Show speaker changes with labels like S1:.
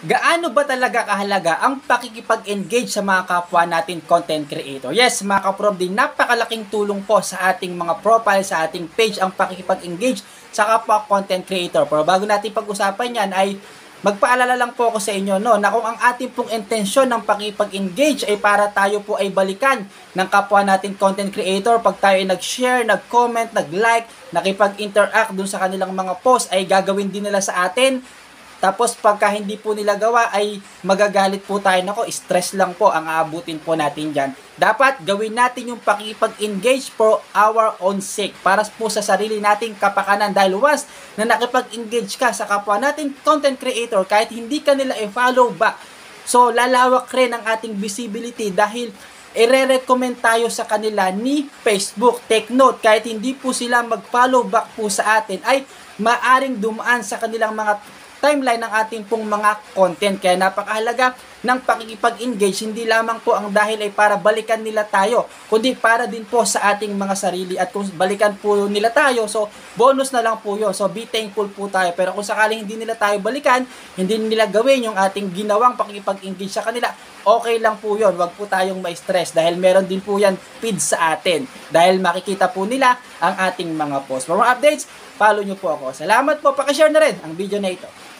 S1: Gaano ba talaga kahalaga ang pakikipag-engage sa mga kapwa natin content creator? Yes, mga kaprob, din napakalaking tulong po sa ating mga profile, sa ating page ang pakikipag-engage sa kapwa content creator. Pero bago natin pag-usapan yan ay magpaalala lang po ako sa inyo no, na kung ang ating pong intensyon ng pakikipag-engage ay para tayo po ay balikan ng kapwa natin content creator, pag tayo ay nag-share, nag-comment, nag-like, nakipag-interact dun sa kanilang mga post ay gagawin din nila sa atin. Tapos pagka hindi po nila gawa ay magagalit po tayo. Nako, stress lang po ang aabutin po natin dyan. Dapat gawin natin yung pakipag-engage for our own sake. Para po sa sarili nating kapakanan. Dahil once na nakipag-engage ka sa kapwa natin content creator, kahit hindi ka nila i-follow back, so lalawak rin ang ating visibility dahil ire-recommend tayo sa kanila ni Facebook. Take note, kahit hindi po sila mag-follow back po sa atin, ay maaring dumaan sa kanilang mga timeline ng ating pong mga content. Kaya napakahalaga ng pakikipag-engage, hindi lamang po ang dahil ay para balikan nila tayo, kundi para din po sa ating mga sarili. At kung balikan po nila tayo, so bonus na lang po yun. So be thankful po tayo. Pero kung sakaling hindi nila tayo balikan, hindi nila gawin yung ating ginawang pakikipag-engage sa kanila, okay lang po yun. Huwag po tayong ma-stress dahil meron din po yan feed sa atin. Dahil makikita po nila ang ating mga post. For more updates, follow nyo po ako. Salamat po. Pakishare na rin ang video na ito.